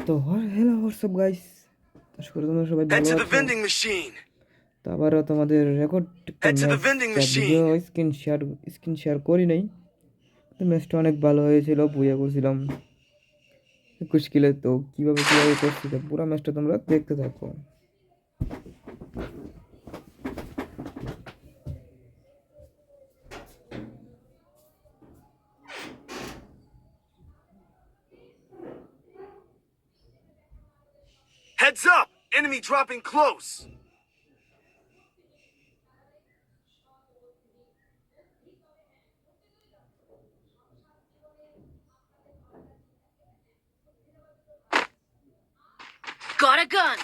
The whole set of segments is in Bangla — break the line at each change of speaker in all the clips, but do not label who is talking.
তো হ্যালো হোয়াটসঅ্যাপ গাইস, আশা করি তোমরা সবাই
Head
ভালো
to the
আছো।
vending machine.
তো আবারও তোমাদের রেকর্ড একটা
Head to the
match,
vending
যা ভিডিও
machine.
স্ক্রিন শেয়ার করি নাই। তো ম্যাচটা অনেক ভালো হয়েছিল, বুয়া করছিলাম 21 কিলে। তো কীভাবে করছি, তো পুরো ম্যাচটা তোমরা দেখতে থাকো।
Heads up! Enemy dropping close.
Got a gun.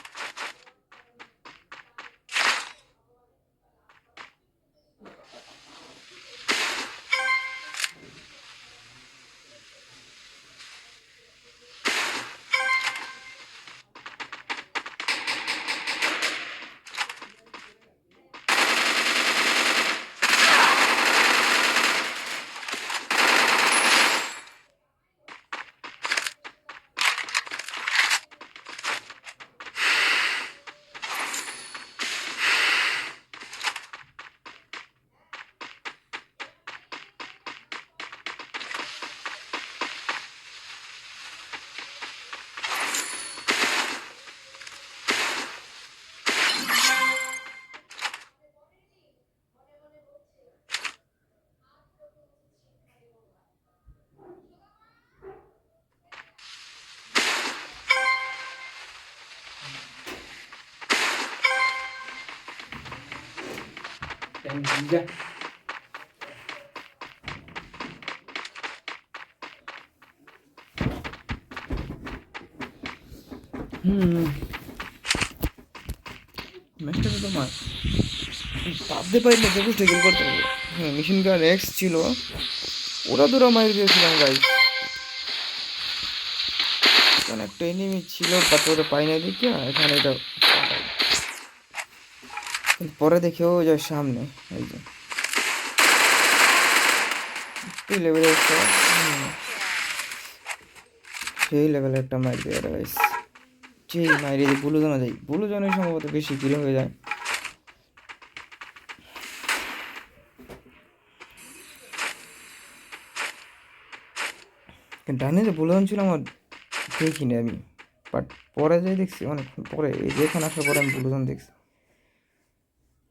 ম্যাচটা তো তোমার ভাবতে পারি না 21 কিল করতে হবে। হ্যাঁ, মেশিন গান এক্স ছিল, ওরা দুরা মারি দিয়েছিলাম গাইস। কারণ একটা এনিমি ছিল, বাট ওরা পাই না দেখে এখানে এটা পরে দেখেও যায় সামনে। এই যে এই লেভেলের একটা সেই লেভেলের একটা মারি দেয় গাইস। যেই মারি দিয়ে বুলু জানা যায়, বুলু জানাই সম্ভবত বেশি কিল হয়ে যায়। ডানে যে বুলু ছিল আমার দেখিনি আমি, বাট পরে যাই দেখছি অনেকক্ষণ পরে, এই যে এখানে আসার পরে আমি বুলু দেখছি।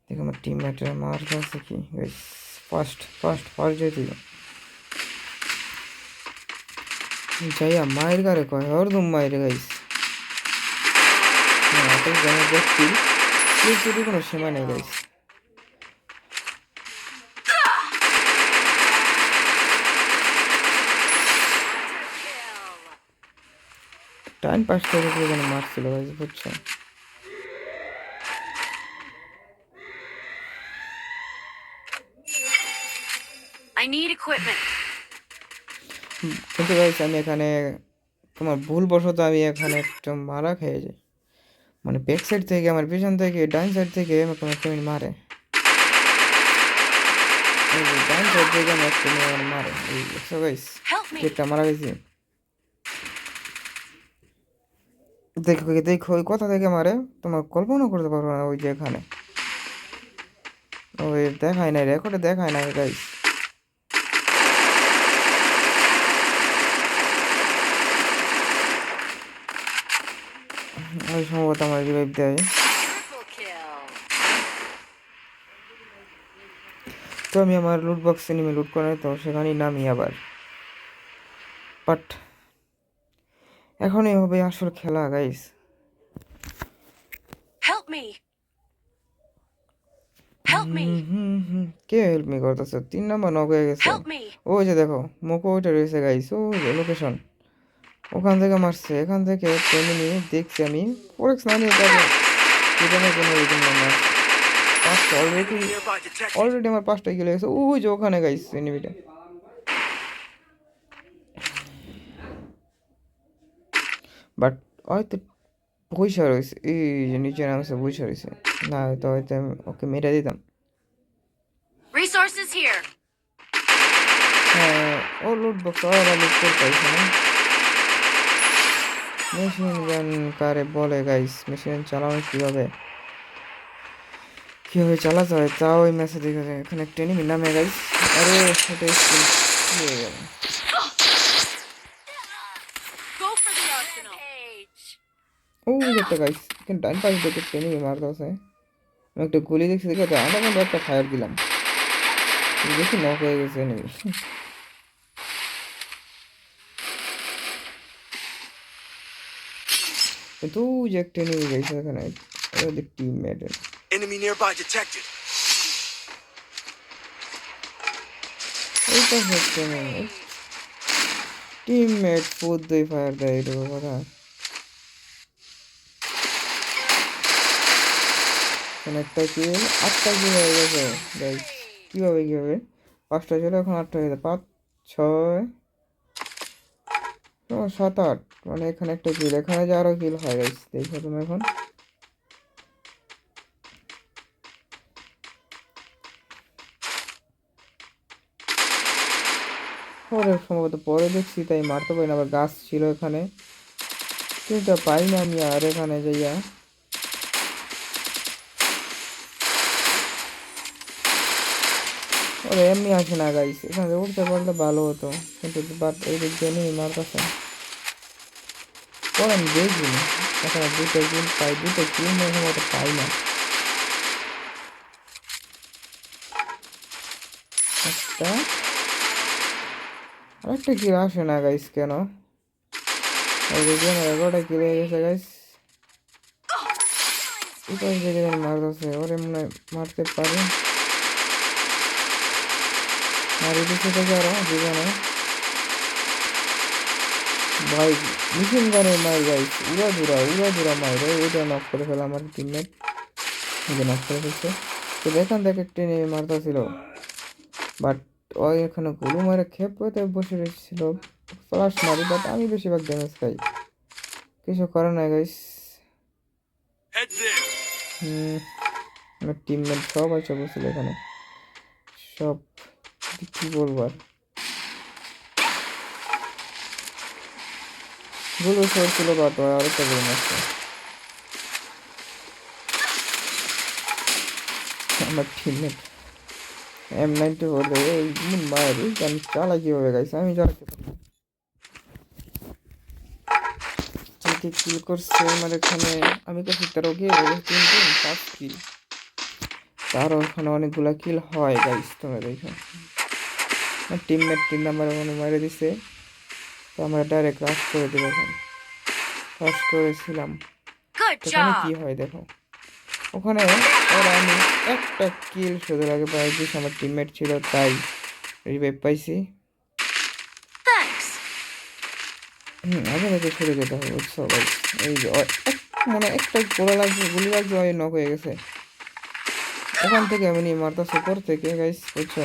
দেখো আমার টিমমেটের মার আছে কি গাইস। ফার্স্ট যেতে যাইয়া মায়ের গারে কয় হরদম মায়ের গাইস। দেখছি যদি কোনো সীমা নেই গাইস। টাইম পাস করে যেন মারছিল গাইস, বুঝছো?
I need equipment.
কিন্তু গাইস আমি এখানে তোমার ভুলবশত আমি এখানে একটা মারা খেয়ে যাই। মানে ব্যাক সাইড থেকে, আমার পিছন থেকে, ডান সাইড থেকে আমাকে একটা মিনিট মারে। ডান সাইড থেকে আমি একটা মিনিট মারে। এই দেখছো গাইস,
Help me.
একটা মারা গেছি। দেখো দেখো ওই কথা থেকে মারে, তোমার কল্পনা করতে পারবো না। ওই যে এখানে ওই দেখায় নাই, রেকর্ডে দেখায় নাই গাইস। ওই সম্ভবত আমার রিভাইভ দেয়।
Triple kill.
তো আমি আমার লুট বক্স এনিমে লুট করে তো সেখানেই নামি আবার। বাট এখনই হবে আসল খেলা guys.
Help me. Help me.
কে হেল্প মি করতেছে? 3 নাম্বার নক হয়ে গেছে।
Help me.
ওই যে দেখো মোকো ওইটা রয়েছে গাইস, ওই যে লোকেশন, ওখান থেকে মারছে। এখান থেকে এনিমি দেখছি আমি। ফোরেক্স না নিয়ে যাবে সেখানে কোনো রিজন না। পাঁচটা already,
Enemy nearby detected.
Already আমার 5টা কিলো গেছে। ওই যে ওখানে গাইস এনিমিটা। বাট হয়তো পয়সা রয়েছে, এই যে নিচে নামছে পয়সা রয়েছে। না হয়তো হয়তো আমি ওকে মেরে দিতাম।
Resources here.
হ্যাঁ, ও লুট বক্স ওরা লুট করতে এখানে। মেশিন গান কারে বলে গাইস? মেশিন চালানো কিভাবে চালাতে হয় তাও ওই ম্যাচে দেখা যায়। এখানে একটা এনিমি নামে গাইস। আরে এটা স্কিল হয়ে গেল।
Go for the arsenal. Rampage.
ও একটা গাইস, এখানে ডান পাশে থেকে একটা এনিমি মারতেছে। আমি একটা গুলি দেখছি, দেখে আনাকোন্ডা একটা ফায়ার দিলাম, দেখি নক হয়ে গেছে এনিমি। কিন্তু ওই যে একটা এনিমি গাইছে এখানে, ওদের টিমমেট।
Enemy nearby detected.
ওই পাশে একটা এনিমি টিমমেট ফুদ দিয়ে ফায়ার দেয়, এটুকু কথা। এখানে একটা কিল, 8টা কিল হয়ে গেছে গাইস। কিভাবে 5টা ছিল, এখন 8টা হয়ে গেছে। 5 6 7 8, মানে এখানে একটা কিল, এখানে যে আরো কিল হয় গাইস, দেখো তুমি এখন। পরে সম্ভবত পরে দেখছি, তাই মারতে পারি না। আবার গাছ ছিল এখানে, কিন্তু পাই না আমি আর এখানে যাইয়া। ওরে এমনি আসে না গাইস, এখানে উঠতে পারলে ভালো হতো, কিন্তু বাট এই দিক দিয়ে নেই মারতেছে। পরে আমি দেখিনি, এখানে 2টা কিল পাই, 2টা কিল সম্ভবত পাই না। একটা আরেকটা কিল আসে না গাইস, কেন? এই দিকে আমার 11টা কিল হয়ে গেছে গাইস। এই পাশ থেকে মারতেছে, ওরে মনে হয় মারতে পারে। মারি দিচ্ছে থেকে আরো জীবনে ভাই, মিশন গানে মার গাইস, উড়া মারে। ওইটা নক করে ফেলা আমার টিমমেট, নক করে ফেলছে। তো এখান থেকে টেনে মারতেছিল, বাট ওই এখানে গুলু মারে খেপ পেতে বসে রয়েছিল। ফ্লাশ মারি, বাট আমি বেশিরভাগ ড্যামেজ খাই, কিছু করে না গাইস।
Head there.
আমার টিমমেট সব আছে বসছিল এখানে, সব। কি বলবো আর, গুলো শোর ছিল, বাট আরেকটা গুলো মারছে। আমার টিমমেট M94 দেয়, এই মায়ের আমি চালাই কিভাবে গাইছে, আমি চালাতে পারি না। কিল করছে আমার এখানে, আমি করছি 13 কিল, 5 কিল। তারও ওখানে অনেকগুলা কিল হয় গাইস, তোমরা দেখো। আমার টিমমেট 3 নাম্বার মানে মেরে দিছে, তো আমরা ডাইরেক্ট রাশ করে দিল। ওখানে রাশ করেছিলাম,
Good
ওখানে কি
job.
হয় দেখো। ওখানে ওরা আমি একটা কিল শুধু আগে পাই দিয়েছি, আমার টিমমেট ছিল তাই রিভাইভ পাইছি।
Thanks.
আগে থেকে সরে যেতে হবে, বুঝছো ভাই? এই যে মানে একটা গোলা লাগছে, গুলি লাগছে, ওই নক হয়ে গেছে। ওখান থেকে আমি নিয়ে মারতাছি উপর থেকে গাইস, বুঝছো?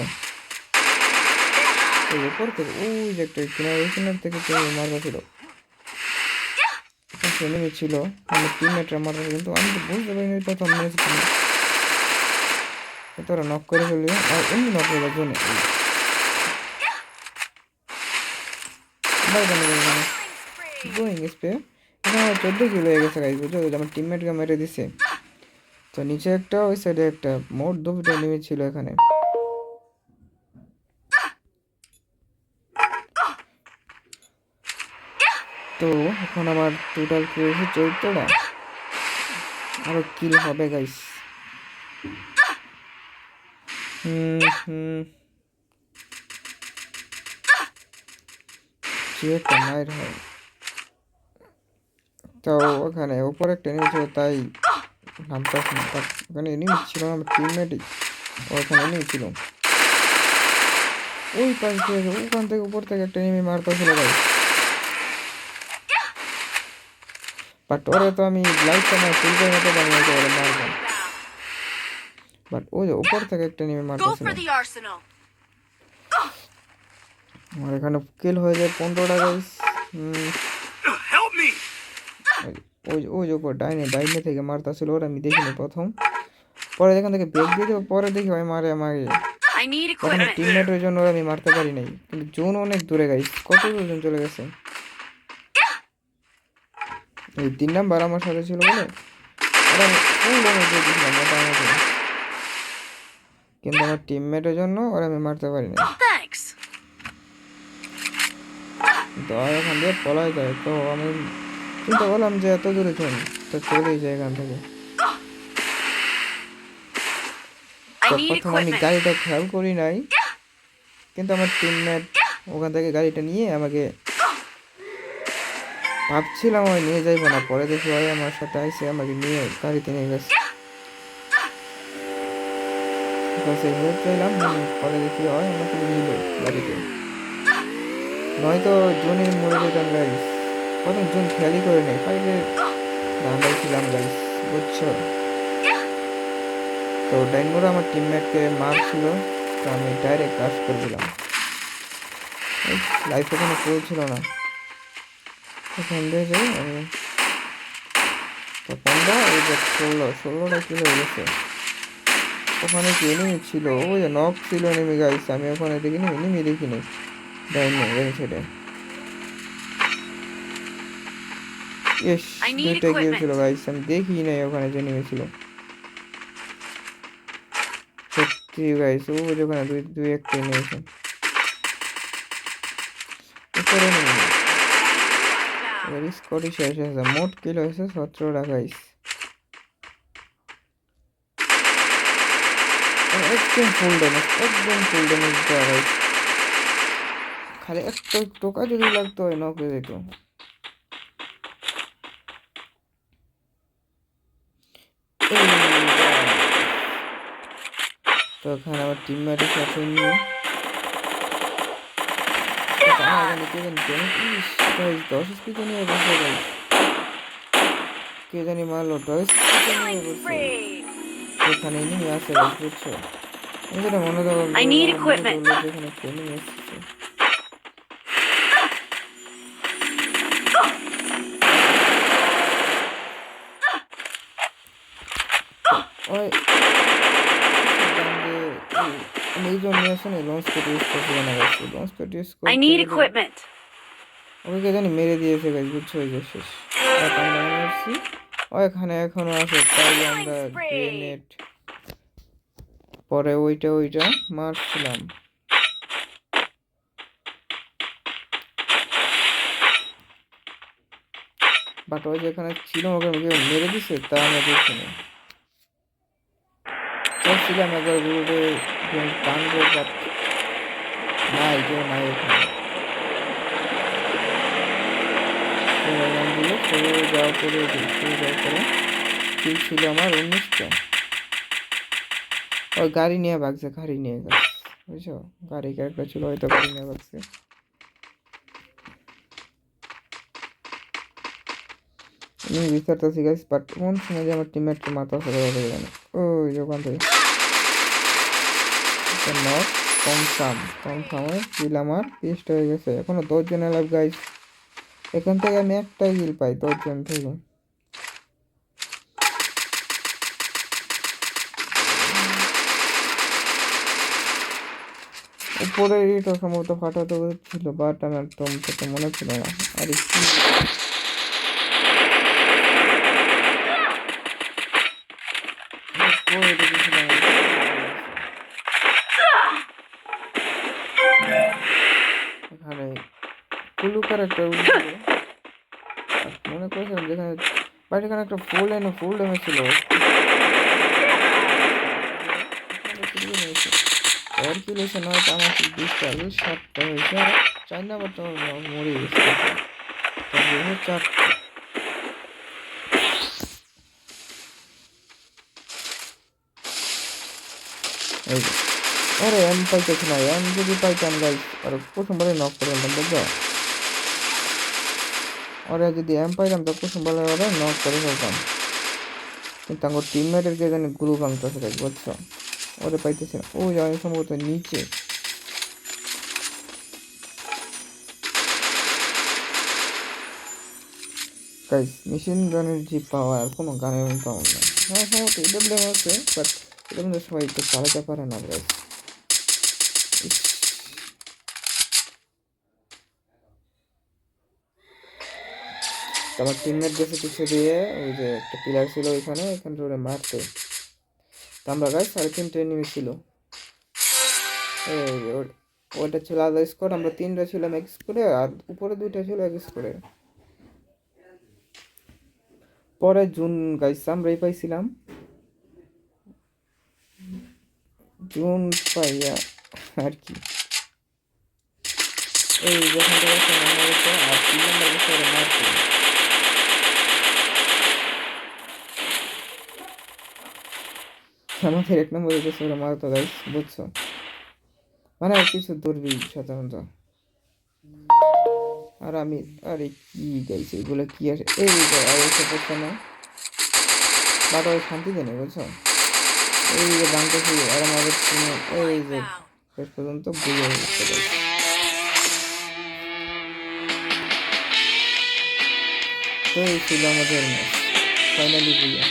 ওই উপর থেকে ওই যে একটা কিনার, ওই কিনার থেকে মারতেছিল, নেমে ছিল আমার টিমমেটরা মারতেছে, কিন্তু আমি তো বুঝতে পারিনি প্রথম ম্যাচ তোরা নক করে ফেলবি, আর এমনি নক হয়ে যাওয়ার জন্য গোয়িং স্পে। এখানে আমার 14 কিলো হয়ে গেছে গাইস, বুঝছো? আমার টিমমেটকে মেরে দিছে। তো নিচে একটা, ওই সাইডে একটা, মোট 2টা নেমে ছিল এখানে। তো এখন আমার টোটাল কিল হয়েছে 14টা, আরো কিল হবে গাইস। কি একটা মায়ের হয়। তো ওখানে উপরে একটা এনিমি ছিল, তাই নামতাস না। বাট ওখানে এনিমি ছিল না, আমার টিমমেটই ওখানে এনিমি ছিল। ওই পাশ থেকে, ওখান থেকে উপর থেকে একটা এনিমি মারতেছিল ভাই, বাট ওরে তো আমি লাইটটা না ফুলকের মতো বানিয়েছে, ওরে মারবো। বাট ওই যে উপর থেকে একটা এনিমি
Go
মারতেছিল।
for the arsenal.
আমার এখানে কিল হয়ে যায় 15টা গাইস।
Help me.
ওই যে উপর ডাইনে থেকে মারতেছিল, ওরা আমি দেখিনি প্রথম। পরে এখান থেকে ব্রেক দিয়ে দেবো, পরে দেখি ভাই মারে আমাকে।
I need
তখন
equipment.
টিমমেটের জন্য ওরা আমি মারতে পারি নাই, কিন্তু জোন অনেক দূরে গাইস, কত জন চলে গেছে। এই 3 নাম্বার আমার সাথে ছিল বলে ওরা ফুল ড্যামেজ দিয়ে দিয়েছিলাম মোটামুটি, কিন্তু আমার টিমমেটের জন্য ওরা আমি মারতে পারিনি।
Thanks.
তো এখান দিয়ে পলাই যায়, তো আমি চিন্তা করলাম যে এত দূরে কেন, তো চলেই যায় এখান থেকে।
I
তো
need
প্রথম আমি
equipment.
গাড়িটা খেয়াল করি নাই, কিন্তু আমার টিমমেট ওখান থেকে গাড়িটা নিয়ে আমাকে, ভাবছিলাম আমি নিয়ে যাইবো না, পরে দেখি ভাই আমার সাথে আইসে আমাকে নিয়ে গাড়িতে নিয়ে গেছে। হেল্প চাইলাম, পরে দেখি হয় আমাকে নিল গাড়িতে, নয়তো জোনে মরে যেতাম গাইস। প্রথম জোন খেয়ালই করে নেই, ফাইভে ধান্দায় ছিলাম গাইস, বুঝছো। তো ডাইনমোরা আমার টিমমেটকে মারছিল, তো আমি ডাইরেক্ট ক্রাশ করে দিলাম। লাইফ এখানে পড়ছিল না, এখান দিয়ে যাই আমি। তো 15 এই যে 16টা কিল হয়ে গেছে। ওখানে কি এনিমি ছিল? ওই যে নক ছিল এনিমি গাইস, আমি ওখানে দেখিনি, এনিমি দেখিনি ডাইনে ছেড়ে। ইয়েস,
I need
দুইটা গিয়েছিল
equipment.
গাইস, আমি দেখি নাই ওখানে যে এনিমি ছিল। সত্যি গাইস, ও যেখানে দুই একটা এনিমি ছিল উপরে এনিমি। এবার স্কোরই শেষ হয়েছে, মোট কিল হয়েছে 17টা গাইস। একদম ফুল ড্যামেজ, একদম ফুল ড্যামেজ দেওয়া গাইস। খালি একটা টোকা যদি লাগতো হয় নক হয়ে যেত। তো এখানে আমার টিমমেটের সাথে নিয়ে দশ স্পিকে নিয়ে বসে গাইস, কে জানি মারলো 10 স্পিকে নিয়ে বসে। এখানে এনিমি আছে গাইস, বুঝছো। আমি যেটা মনে করলাম
I need equipment.
যেখানে একটা এনিমি এসেছে। ওই আমি এই জন্য আসে না লঞ্চ প্যাড ইউজ করছি না guys, launch pad use
I
করতে
need
গেলে
equipment.
ওকে জানি মেরে দিয়েছে গাইস, বুঝছো। ওই যে শেষ আমরা মারছি, ওইখানে এখনো আছে, তাই আমরা গ্রেনেড পরে ওইটা মারছিলাম। বাট ওই যেখানে ছিল ওকে মেরে দিছে, তা আমরা দেখিনি। চাইছিলাম একবার গ্রুপে টানবো, বাট নাই, কেউ নাই ওখানে। দিল সরে যাওয়ার পরে ঠিক ছিল আমার 19টা। ওই গাড়ি নিয়ে ভাগছে, গাড়ি নিয়ে গেছে, বুঝছো। গাড়ি ক্যারেক্টার ছিল, হয়তো গাড়ি নিয়ে ভাগছে। আমি বিচারতেছি গাইস, বাট কোন সময় যে আমার টিমমেটকে মাথা ফেলে দেবে জানি। ওই ওখান থেকে নক কনফার্মে কিল আমার 20টা হয়ে গেছে, এখনো 10 জন লাভ গাইস। এখান থেকে আমি একটাই কিল পাই 10 জন থেকে। উপরে এটা সম্ভবত ফাটাতে ছিল, বাট আমার তো মনে ছিল না। আর কি এখানে কুলু ক্যারেক্টার মনে করেছিলাম যেখানে, বাট এখানে একটা ফুল ড্যামেজ ছিল। এর কি হয়েছে, নয়তো আমার 20টা 7টা হয়েছে, আর 4 নাম্বার তো মরে গেছে। তবে 4টা এই যে, আরে এম পাইতেছি না, এম যদি পাইতাম গাইস আর প্রথমবারে নক করে ফেলতাম, বুঝছো। ওরা যদি এম পাইতাম তো প্রথমবারে ওরা নক করে ফেলতাম, কিন্তু আমার টিমমেটের কে জানি গ্রুপ ভাঙতেছে গাইস, বুঝছো। ওরে পাইতেছি না, ওই আমি সম্ভবত নিচে। গাইস মেশিন গানের যে পাওয়ার কোনো গানের পাওয়ার না। হ্যাঁ সম্ভবত এডব্লিউএম আছে, বাট এটা মধ্যে সবাই একটু চালাতে পারে না গাইস। তো আমার টিমমেট গেছে পিছিয়ে দিয়ে, ওই যে একটা পিলার ছিল ওইখানে ওরে মারতে। তো আমরা গাইস 3.5 এনিমি ছিল। এই ওইটা ছিল আলাদা স্কোয়াড, আমরা 3টা ছিলাম এক স্কোয়াডে, আর উপরে 2টা ছিল এক স্কোয়াডে। পরে জুন গাইস আমরাই পাইছিলাম, জুন পাইয়া আর কি এই যখন থেকে নাম্বার হচ্ছে আর 3 নাম্বার গেছে ওরা মারতে। আমাদের 1 নম্বরে গেছে ওরা মারতো গাইস, বুঝছো? মানে আর কিছু দৌড়বি সাধারণত। আর আমি আরে কি গাইস এগুলো কি আসে, এই যে আর এসে পড়ছে না, বাট ওই শান্তি দেয় না, বুঝছো? এই যে বাংটা ছিল আর আমাদের এই যে শেষ পর্যন্ত বুঝে গেছে guys। তো এই ছিল আমাদের ম্যাচ, ফাইনালি বুঝে